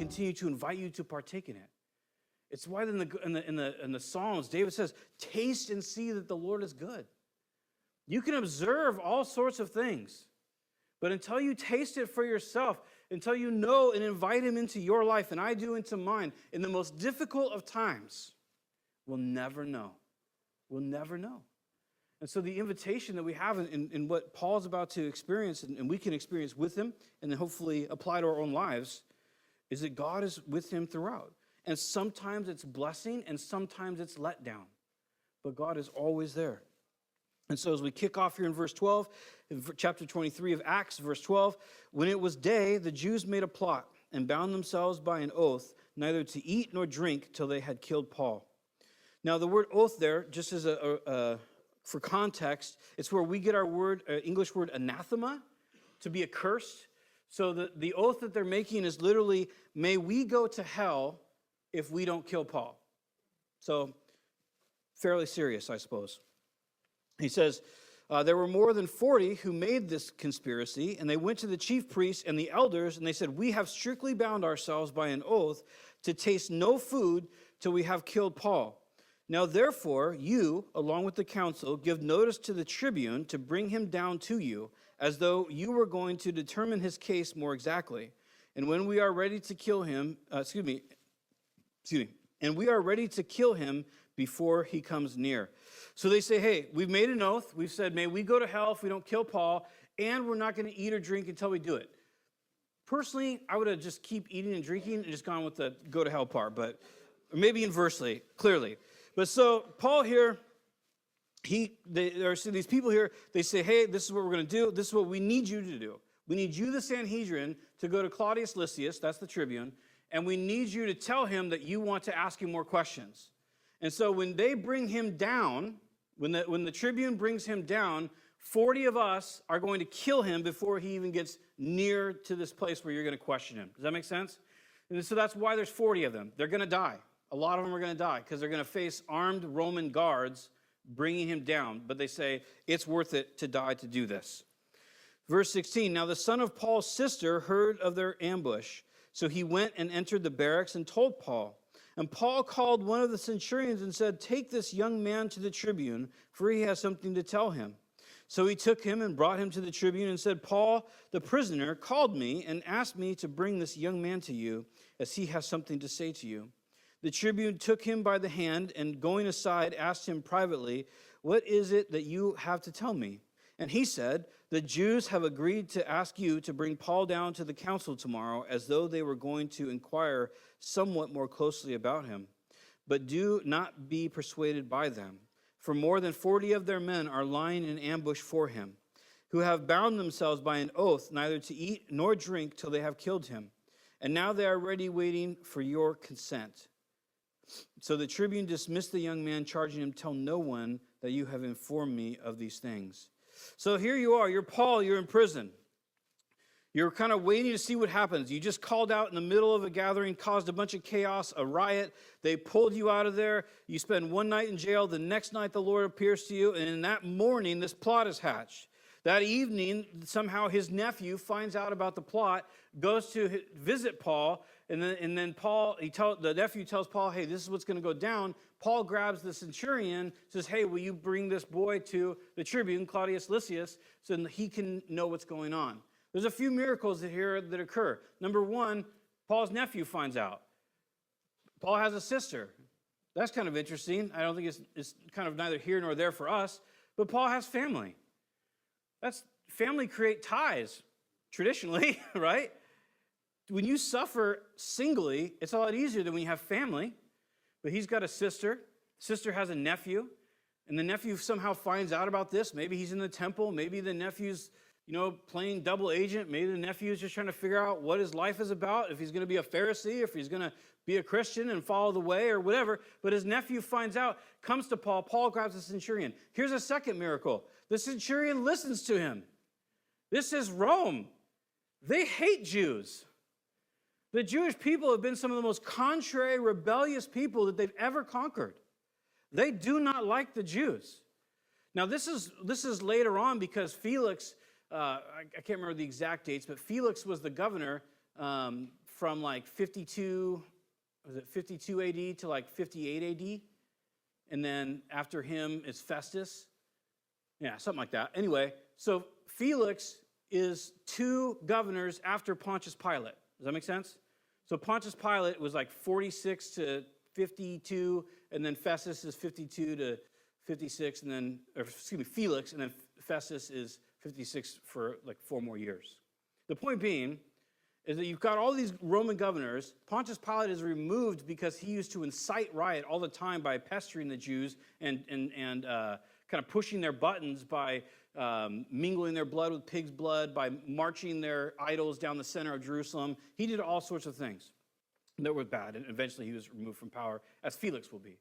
continue to invite you to partake in it. It's why in the Psalms, David says, taste and see that the Lord is good. You can observe all sorts of things, but until you taste it for yourself, until you know and invite him into your life, and I do into mine, in the most difficult of times, we'll never know. We'll never know. And so the invitation that we have in what Paul's about to experience, and we can experience with him, and then hopefully apply to our own lives, is that God is with him throughout. And sometimes it's blessing, and sometimes it's letdown. But God is always there. And so as we kick off here in verse 12, in chapter 23 of Acts, verse 12, when it was day, the Jews made a plot and bound themselves by an oath, neither to eat nor drink till they had killed Paul. Now the word oath there, just as for context, it's where we get our word, English word anathema, to be accursed. So the oath that they're making is literally, may we go to hell if we don't kill Paul. So fairly serious, I suppose. He says, there were more than 40 who made this conspiracy, and they went to the chief priests and the elders, and they said, we have strictly bound ourselves by an oath to taste no food till we have killed Paul. Now, therefore, you, along with the council, give notice to the tribune to bring him down to you, as though you were going to determine his case more exactly. And when we are ready to kill him, and we are ready to kill him before he comes near. So they say, hey, we've made an oath. We've said, may we go to hell if we don't kill Paul, and we're not going to eat or drink until we do it. Personally, I would have just keep eating and drinking and just gone with the go to hell part, but maybe inversely, clearly. But so Paul here, there are these people here, they say, hey, this is what we're going to do. This is what we need you to do. We need you, the Sanhedrin, to go to Claudius Lysias, that's the tribune, and we need you to tell him that you want to ask him more questions. And so when they bring him down, when the tribune brings him down, 40 of us are going to kill him before he even gets near to this place where you're going to question him. Does that make sense? And so that's why there's 40 of them. They're going to die. A lot of them are going to die because they're going to face armed Roman guards bringing him down. But they say it's worth it to die to do this. Verse 16, now the son of Paul's sister heard of their ambush. So he went and entered the barracks and told Paul. And Paul called one of the centurions and said, take this young man to the tribune, for he has something to tell him. So he took him and brought him to the tribune and said, Paul, the prisoner, called me and asked me to bring this young man to you, as he has something to say to you. The tribune took him by the hand and going aside asked him privately, what is it that you have to tell me? And he said, the Jews have agreed to ask you to bring Paul down to the council tomorrow, as though they were going to inquire somewhat more closely about him. But do not be persuaded by them, for more than 40 of their men are lying in ambush for him, who have bound themselves by an oath neither to eat nor drink till they have killed him. And now they are ready waiting for your consent. So the tribune dismissed the young man, charging him, tell no one that you have informed me of these things. So here you are, you're Paul, you're in prison. You're kind of waiting to see what happens. You just called out in the middle of a gathering, caused a bunch of chaos, a riot. They pulled you out of there. You spend one night in jail. The next night the Lord appears to you. And in that morning, this plot is hatched. That evening, somehow his nephew finds out about the plot, goes to visit Paul, and then Paul, the nephew tells Paul, hey, this is what's going to go down. Paul grabs the centurion, says, hey, will you bring this boy to the tribune, Claudius Lysias, so that he can know what's going on. There's a few miracles here that occur. Number one, Paul's nephew finds out. Paul has a sister. That's kind of interesting. I don't think it's kind of neither here nor there for us, but Paul has family. Family create ties, traditionally, right? When you suffer singly, it's a lot easier than when you have family. But he's got a sister. Sister has a nephew. And the nephew somehow finds out about this. Maybe he's in the temple. Maybe the nephew's, playing double agent. Maybe the nephew's just trying to figure out what his life is about, if he's going to be a Pharisee, if he's going to be a Christian and follow the way or whatever. But his nephew finds out, comes to Paul. Paul grabs the centurion. Here's a second miracle. The centurion listens to him. This is Rome. They hate Jews. The Jewish people have been some of the most contrary, rebellious people that they've ever conquered. They do not like the Jews. Now, this is later on because Felix, I can't remember the exact dates, but Felix was the governor from like 52 AD to like 58 AD. And then after him is Festus. Yeah, something like that. Anyway, so Felix is 2 governors after Pontius Pilate. Does that make sense? So Pontius Pilate was like 46 to 52, and then Festus is 52 to 56, and then, or excuse me, Felix, and then Festus is 56 for like 4 more years. The point being is that you've got all these Roman governors. Pontius Pilate is removed because he used to incite riot all the time by pestering the Jews and kind of pushing their buttons by mingling their blood with pig's blood, by marching their idols down the center of Jerusalem. He did all sorts of things that were bad, and eventually he was removed from power, as Felix will be.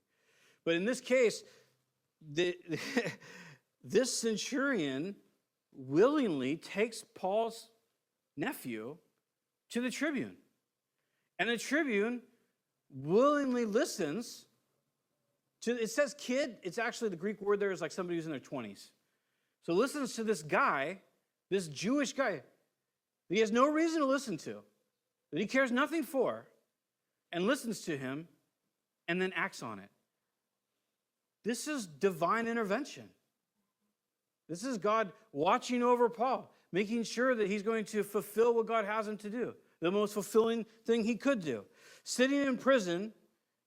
But in this case, this centurion willingly takes Paul's nephew to the tribune. And the tribune willingly listens to, it says kid, it's actually the Greek word there is like somebody who's in their 20s. So listens to this guy, this Jewish guy, that he has no reason to listen to, that he cares nothing for, and listens to him and then acts on it. This is divine intervention. This is God watching over Paul, making sure that he's going to fulfill what God has him to do, the most fulfilling thing he could do. Sitting in prison,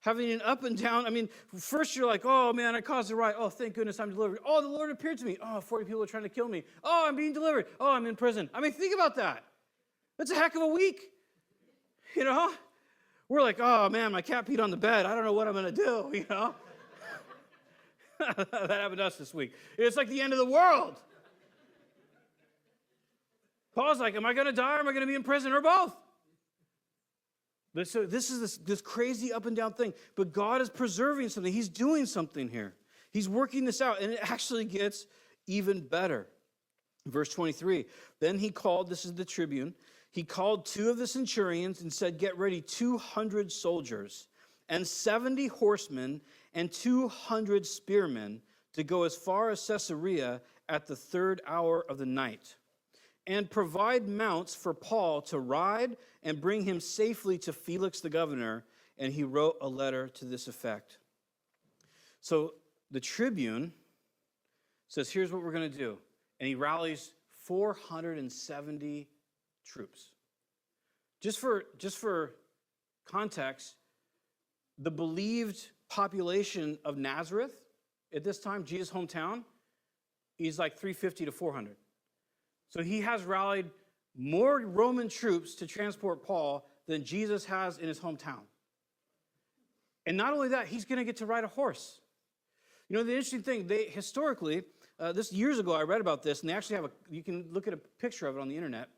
having an up and down, I mean, first you're like, oh man, I caused a riot. Oh, thank goodness I'm delivered. Oh, the Lord appeared to me. Oh, 40 people are trying to kill me. Oh, I'm being delivered. Oh, I'm in prison. I mean, think about that. That's a heck of a week. You know? We're like, oh man, my cat peed on the bed. I don't know what I'm going to do, you know? That happened to us this week. It's like the end of the world. Paul's like, am I going to die or am I going to be in prison or both? But so this is this crazy up and down thing. But God is preserving something. He's doing something here. He's working this out, and it actually gets even better. Verse 23, then he called, this is the tribune, he called 2 of the centurions and said, get ready 200 soldiers and 70 horsemen and 200 spearmen to go as far as Caesarea at the 3rd hour of the night, and provide mounts for Paul to ride and bring him safely to Felix the governor. And he wrote a letter to this effect. So the tribune says, here's what we're going to do. And he rallies 470 troops. Just for context, the believed population of Nazareth at this time, Jesus' hometown, is like 350 to 400. So he has rallied more Roman troops to transport Paul than Jesus has in his hometown. And not only that, he's going to get to ride a horse. You know, the interesting thing, they historically, this years ago I read about this, and they actually have you can look at a picture of it on the internet.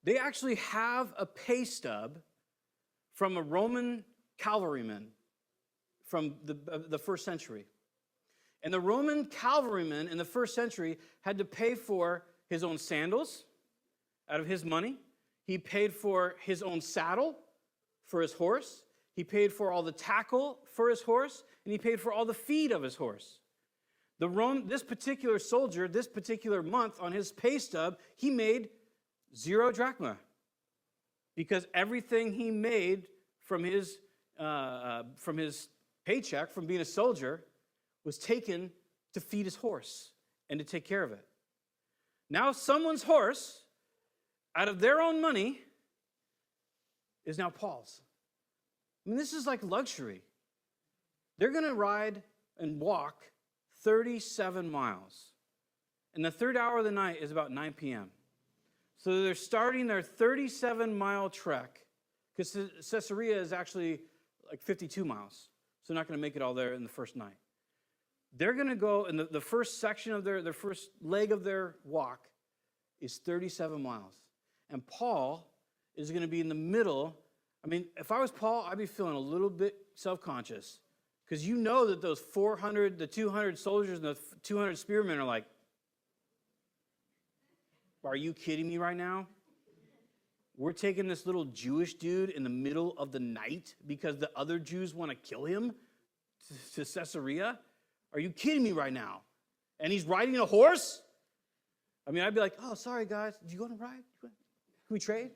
They actually have a pay stub from a Roman cavalryman from the first century. And the Roman cavalryman in the first century had to pay for his own sandals out of his money. He paid for his own saddle for his horse. He paid for all the tackle for his horse, and he paid for all the feed of his horse. This particular soldier, this particular month on his pay stub, he made 0 drachma, because everything he made from his paycheck from being a soldier was taken to feed his horse and to take care of it. Now someone's horse, out of their own money, is now Paul's. I mean, this is like luxury. They're going to ride and walk 37 miles. And the 3rd hour of the night is about 9 p.m. So they're starting their 37-mile trek, because Caesarea is actually like 52 miles. So they're not going to make it all there in the first night. They're going to go, and the first section of their first leg of their walk is 37 miles. And Paul is going to be in the middle. I mean, if I was Paul, I'd be feeling a little bit self-conscious, because you know that those 400, the 200 soldiers and the 200 spearmen are like, are you kidding me right now? We're taking this little Jewish dude in the middle of the night because the other Jews want to kill him to Caesarea? Are you kidding me right now? And he's riding a horse? I mean, I'd be like, oh, sorry, guys. Did you go on a ride? Can we trade?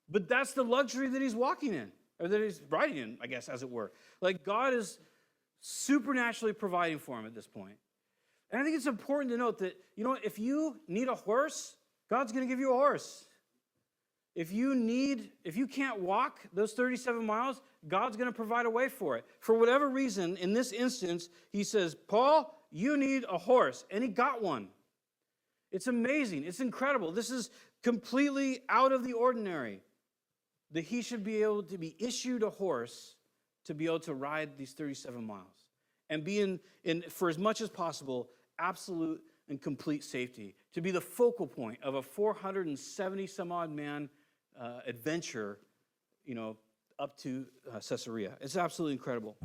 But that's the luxury that he's walking in, or that he's riding in, I guess, as it were. Like, God is supernaturally providing for him at this point. And I think it's important to note that, you know, if you need a horse, God's going to give you a horse. If you can't walk those 37 miles, God's going to provide a way for it. For whatever reason, in this instance, he says, Paul, you need a horse. And he got one. It's amazing. It's incredible. This is completely out of the ordinary that he should be able to be issued a horse to be able to ride these 37 miles and be in for as much as possible, absolute and complete safety, to be the focal point of a 470 some odd man adventure, you know, up to Caesarea. It's absolutely incredible.